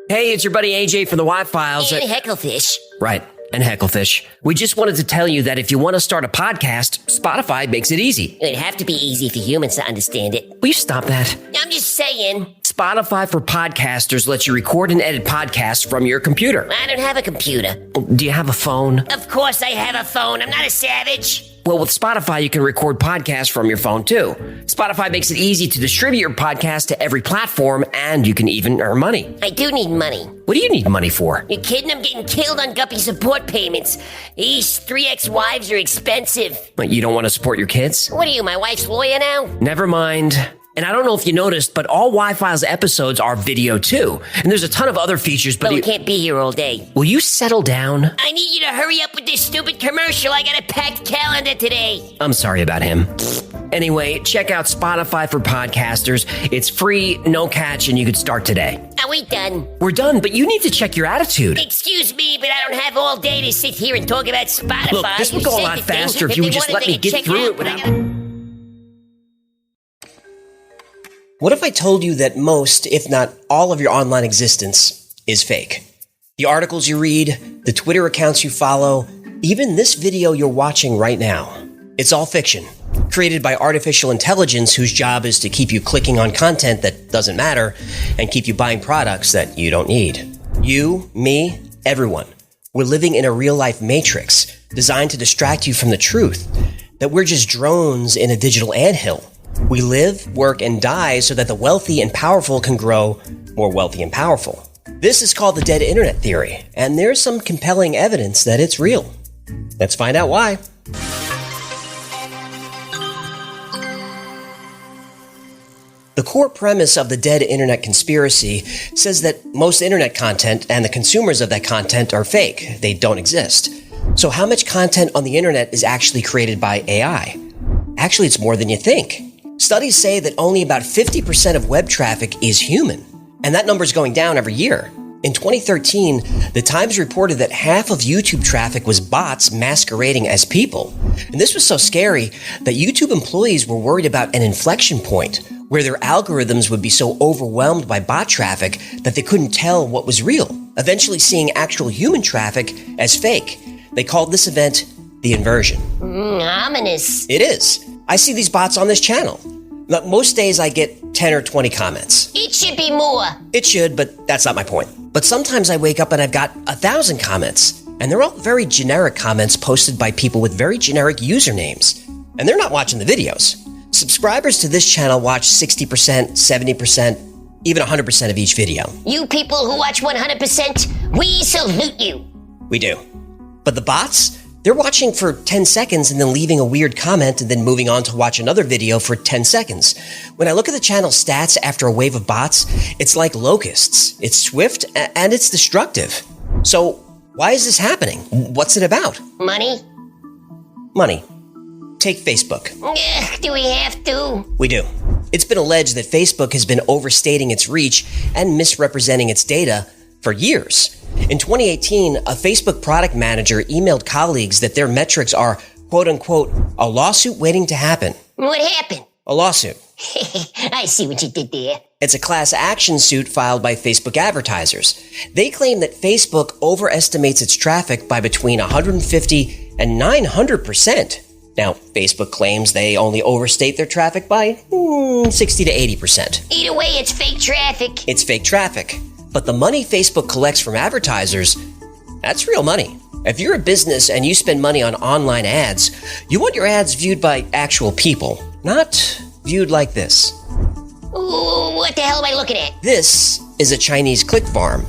Hey, it's your buddy AJ from the Y-Files. And Hecklefish. Right, and Hecklefish. We just wanted to tell you that if you want to start a podcast, Spotify makes it easy. It'd have to be easy for humans to understand it. Will you stop that? I'm just saying. Spotify for podcasters lets you record and edit podcasts from your computer. I don't have a computer. Do you have a phone? Of course I have a phone. I'm not a savage. Well, with Spotify, you can record podcasts from your phone, too. Spotify makes it easy to distribute your podcast to every platform, and you can even earn money. I do need money. What do you need money for? You kidding? I'm getting killed on Guppy support payments. These 3 ex-wives are expensive. What, you don't want to support your kids? What are you, my wife's lawyer now? Never mind. And I don't know if you noticed, but all Y-Files episodes are video, too. And there's a ton of other features, but... Well, we can't be here all day. Will you settle down? I need you to hurry up with this stupid commercial. I got a packed calendar today. I'm sorry about him. Anyway, check out Spotify for podcasters. It's free, no catch, and you could start today. Are we done? We're done, but you need to check your attitude. Excuse me, but I don't have all day to sit here and talk about Spotify. Look, this would go a lot faster if you would just let me get through it without... What if I told you that most, if not all of your online existence is fake? The articles you read, the Twitter accounts you follow, even this video you're watching right now. It's all fiction, created by artificial intelligence whose job is to keep you clicking on content that doesn't matter and keep you buying products that you don't need. You, me, everyone. We're living in a real-life matrix designed to distract you from the truth, that we're just drones in a digital anthill. We live, work, and die so that the wealthy and powerful can grow more wealthy and powerful. This is called the dead internet theory, and there's some compelling evidence that it's real. Let's find out why. The core premise of the dead internet conspiracy says that most internet content and the consumers of that content are fake. They don't exist. So how much content on the internet is actually created by AI? Actually, it's more than you think. Studies say that only about 50% of web traffic is human, and that number is going down every year. In 2013, The Times reported that half of YouTube traffic was bots masquerading as people. And this was so scary that YouTube employees were worried about an inflection point where their algorithms would be so overwhelmed by bot traffic that they couldn't tell what was real, eventually seeing actual human traffic as fake. They called this event the inversion. Ominous. It is. I see these bots on this channel. Now, most days I get 10 or 20 comments. It should be more. It should, but that's not my point. But sometimes I wake up and I've got 1,000 comments. And they're all very generic comments posted by people with very generic usernames. And they're not watching the videos. Subscribers to this channel watch 60%, 70%, even 100% of each video. You people who watch 100%, we salute you. We do. But the bots? They're watching for 10 seconds and then leaving a weird comment and then moving on to watch another video for 10 seconds. When I look at the channel stats after a wave of bots, it's like locusts. It's swift and it's destructive. So why is this happening? What's it about? Money? Money. Take Facebook. Do we have to? We do. It's been alleged that Facebook has been overstating its reach and misrepresenting its data for years. In 2018, a Facebook product manager emailed colleagues that their metrics are, quote-unquote, a lawsuit waiting to happen. What happened? A lawsuit. I see what you did there. It's a class action suit filed by Facebook advertisers. They claim that Facebook overestimates its traffic by between 150 and 900%. Now, Facebook claims they only overstate their traffic by 60 to 80%. Either way, it's fake traffic. It's fake traffic. But the money Facebook collects from advertisers, that's real money. If you're a business and you spend money on online ads, you want your ads viewed by actual people, not viewed like this. Ooh, what the hell am I looking at? This is a Chinese click farm.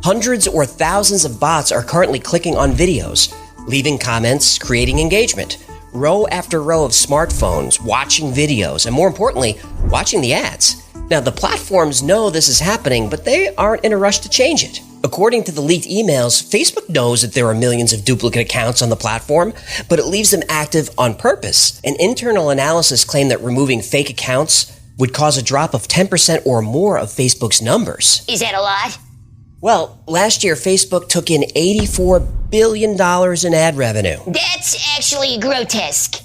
Hundreds or thousands of bots are currently clicking on videos, leaving comments, creating engagement. Row after row of smartphones, watching videos, and more importantly, watching the ads. Now, the platforms know this is happening, but they aren't in a rush to change it. According to the leaked emails, Facebook knows that there are millions of duplicate accounts on the platform, but it leaves them active on purpose. An internal analysis claimed that removing fake accounts would cause a drop of 10% or more of Facebook's numbers. Is that a lot? Well, last year, Facebook took in $84 billion in ad revenue. That's actually grotesque.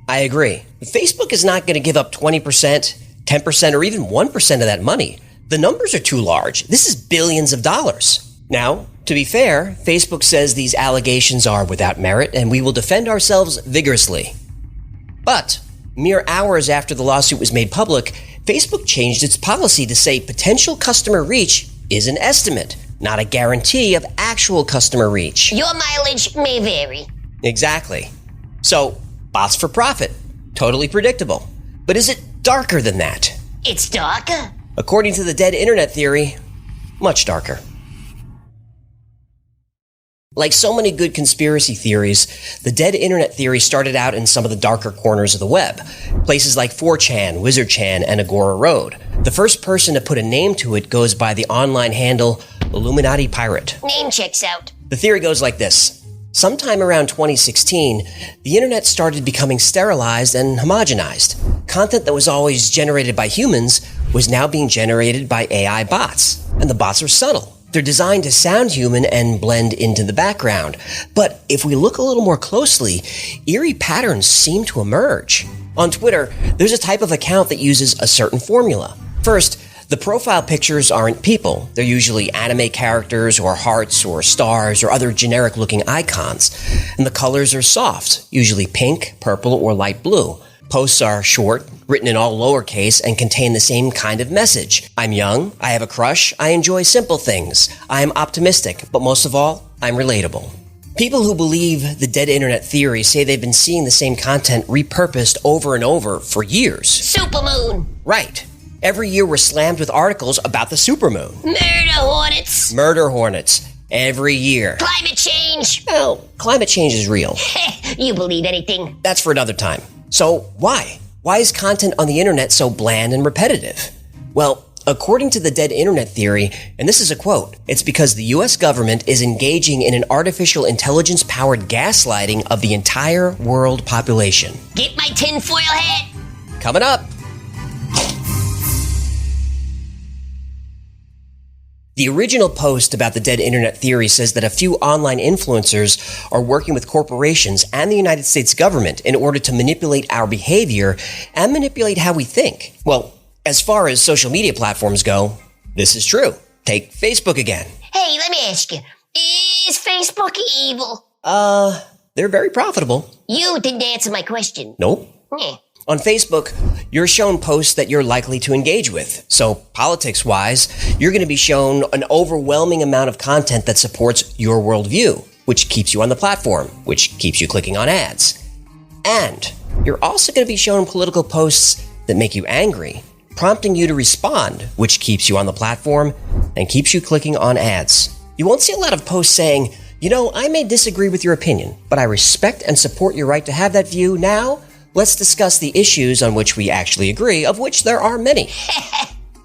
I agree. Facebook is not going to give up 20%, 10%, or even 1% of that money. The numbers are too large. This is billions of dollars. Now, to be fair, Facebook says these allegations are without merit, and we will defend ourselves vigorously. But mere hours after the lawsuit was made public, Facebook changed its policy to say potential customer reach is an estimate, not a guarantee of actual customer reach. Your mileage may vary. Exactly. So, bots for profit. Totally predictable. But is it darker than that? It's darker. According to the dead internet theory, much darker. Like so many good conspiracy theories, the dead internet theory started out in some of the darker corners of the web. Places like 4chan, WizardChan, and Agora Road. The first person to put a name to it goes by the online handle Illuminati Pirate. Name checks out. The theory goes like this. Sometime around 2016, the internet started becoming sterilized and homogenized. Content that was always generated by humans was now being generated by AI bots. And the bots are subtle. They're designed to sound human and blend into the background. But if we look a little more closely, eerie patterns seem to emerge. On Twitter, there's a type of account that uses a certain formula. First, the profile pictures aren't people. They're usually anime characters or hearts or stars or other generic-looking icons. And the colors are soft, usually pink, purple, or light blue. Posts are short, written in all lowercase, and contain the same kind of message. I'm young, I have a crush, I enjoy simple things, I am optimistic, but most of all, I'm relatable. People who believe the dead internet theory say they've been seeing the same content repurposed over and over for years. Supermoon. Right. Every year we're slammed with articles about the supermoon. Murder hornets. Murder hornets. Every year. Climate change. Well, climate change is real. You believe anything. That's for another time. So why? Why is content on the internet so bland and repetitive? Well, according to the dead internet theory, and this is a quote, it's because the US government is engaging in an artificial intelligence-powered gaslighting of the entire world population. Get my tinfoil hat. Coming up. The original post about the dead internet theory says that a few online influencers are working with corporations and the United States government in order to manipulate our behavior and manipulate how we think. Well, as far as social media platforms go, this is true. Take Facebook again. Hey, let me ask you. Is Facebook evil? They're very profitable. You didn't answer my question. Nope. Yeah. On Facebook, you're shown posts that you're likely to engage with. So, politics-wise, you're going to be shown an overwhelming amount of content that supports your worldview, which keeps you on the platform, which keeps you clicking on ads. And you're also going to be shown political posts that make you angry, prompting you to respond, which keeps you on the platform and keeps you clicking on ads. You won't see a lot of posts saying, you know, I may disagree with your opinion, but I respect and support your right to have that view. Now, let's discuss the issues on which we actually agree, of which there are many.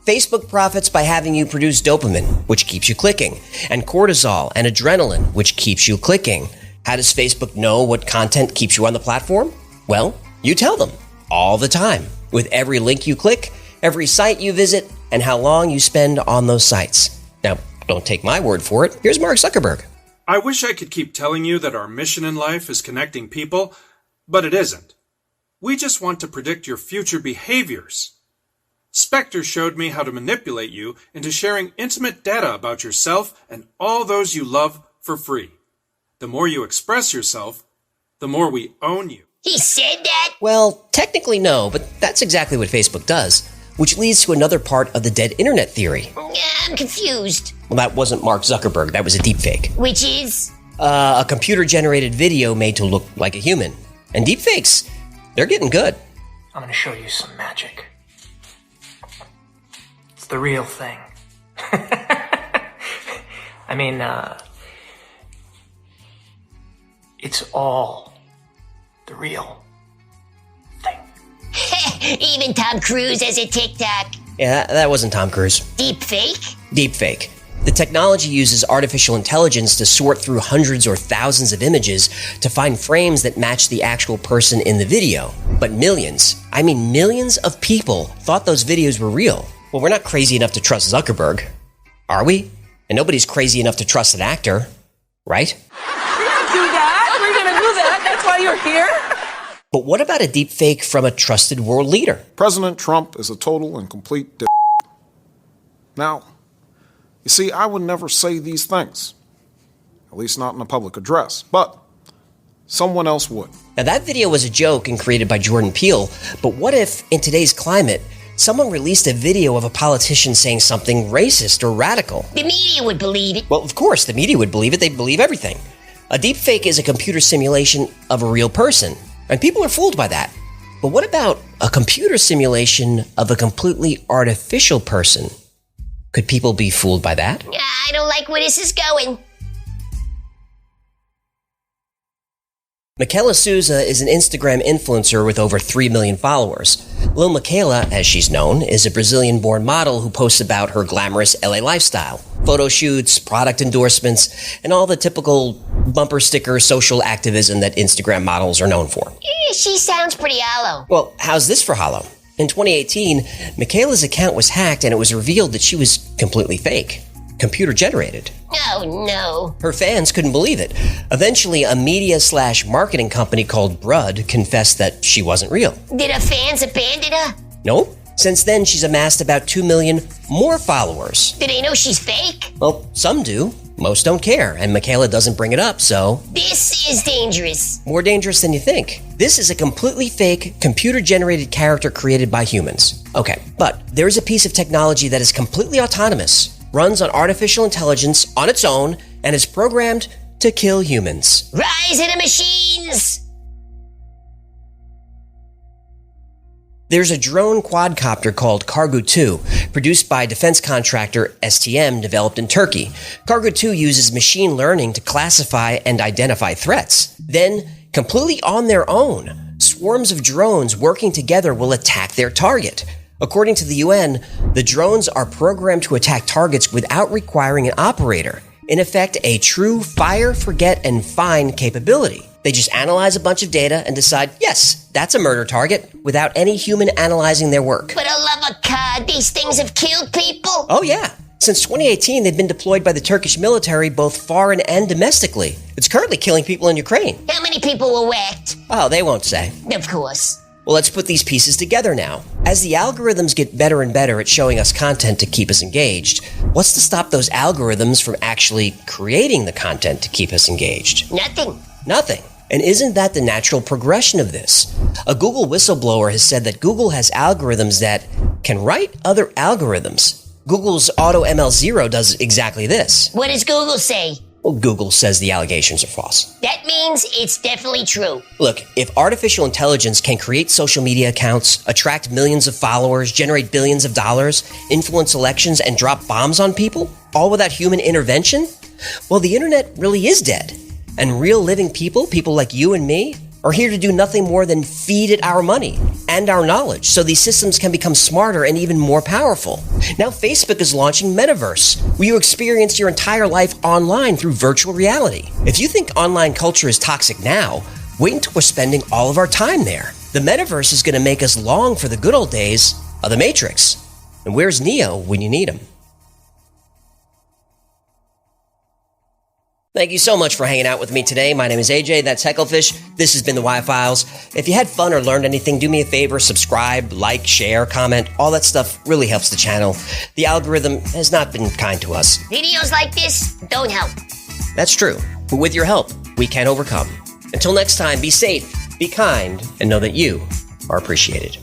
Facebook profits by having you produce dopamine, which keeps you clicking, and cortisol and adrenaline, which keeps you clicking. How does Facebook know what content keeps you on the platform? Well, you tell them all the time, with every link you click, every site you visit, and how long you spend on those sites. Now, don't take my word for it. Here's Mark Zuckerberg. I wish I could keep telling you that our mission in life is connecting people, but it isn't. We just want to predict your future behaviors. Spectre showed me how to manipulate you into sharing intimate data about yourself and all those you love for free. The more you express yourself, the more we own you. He said that? Well, technically no, but that's exactly what Facebook does, which leads to another part of the dead internet theory. I'm confused. Well, that wasn't Mark Zuckerberg, that was a deepfake. Which is? A computer-generated video made to look like a human. And deepfakes, they're getting good. I'm gonna show you some magic. It's the real thing. I mean, it's all the real thing. Even Tom Cruise has a TikTok. Yeah, that wasn't Tom Cruise. Deep fake? Deepfake. The technology uses artificial intelligence to sort through hundreds or thousands of images to find frames that match the actual person in the video. But millions, I mean millions of people thought those videos were real. Well, we're not crazy enough to trust Zuckerberg, are we? And nobody's crazy enough to trust an actor, right? We're gonna do that. We're gonna do that. That's why you're here. But what about a deepfake from a trusted world leader? President Trump is a total and complete Now, you see, I would never say these things, at least not in a public address, but someone else would. Now, that video was a joke and created by Jordan Peele, but what if, in today's climate, someone released a video of a politician saying something racist or radical? The media would believe it. Well, of course, the media would believe it. They believe everything. A deepfake is a computer simulation of a real person, and people are fooled by that. But what about a computer simulation of a completely artificial person? Could people be fooled by that? I don't like where this is going. Michaela Souza is an Instagram influencer with over 3 million followers. Lil Michaela, as she's known, is a Brazilian-born model who posts about her glamorous LA lifestyle. Photo shoots, product endorsements, and all the typical bumper sticker social activism that Instagram models are known for. She sounds pretty hollow. Well, how's this for hollow? In 2018, Michaela's account was hacked and it was revealed that she was completely fake. Computer generated. Oh, no. Her fans couldn't believe it. Eventually, a media/marketing company called Brud confessed that she wasn't real. Did her fans abandon her? Nope. Since then, she's amassed about 2 million more followers. Do they know she's fake? Well, some do. Most don't care, and Michaela doesn't bring it up, so... This is dangerous. More dangerous than you think. This is a completely fake, computer-generated character created by humans. Okay, but there is a piece of technology that is completely autonomous, runs on artificial intelligence on its own, and is programmed to kill humans. Rise of the machines! There's a drone quadcopter called Kargu 2, produced by defense contractor STM, developed in Turkey. Kargu 2 uses machine learning to classify and identify threats. Then, completely on their own, swarms of drones working together will attack their target. According to the UN, the drones are programmed to attack targets without requiring an operator. In effect, a true fire, forget, and find capability. They just analyze a bunch of data and decide, yes, that's a murder target, without any human analyzing their work. For the love of God, these things have killed people? Oh yeah. Since 2018, they've been deployed by the Turkish military both foreign and domestically. It's currently killing people in Ukraine. How many people were whacked? Oh, they won't say. Of course. Well, let's put these pieces together now. As the algorithms get better and better at showing us content to keep us engaged, what's to stop those algorithms from actually creating the content to keep us engaged? Nothing. Nothing. And isn't that the natural progression of this? A Google whistleblower has said that Google has algorithms that can write other algorithms. Google's AutoML0 does exactly this. What does Google say? Well, Google says the allegations are false. That means it's definitely true. Look, if artificial intelligence can create social media accounts, attract millions of followers, generate billions of dollars, influence elections, and drop bombs on people, all without human intervention, well, the internet really is dead. And real living people like you and me, are here to do nothing more than feed it our money and our knowledge so these systems can become smarter and even more powerful. Now Facebook is launching Metaverse, where you experience your entire life online through virtual reality. If you think online culture is toxic now, wait until we're spending all of our time there. The Metaverse is going to make us long for the good old days of the Matrix. And where's Neo when you need him? Thank you so much for hanging out with me today. My name is AJ, that's Hecklefish. This has been the Y-Files. If you had fun or learned anything, do me a favor, subscribe, like, share, comment. All that stuff really helps the channel. The algorithm has not been kind to us. Videos like this don't help. That's true. But with your help, we can overcome. Until next time, be safe, be kind, and know that you are appreciated.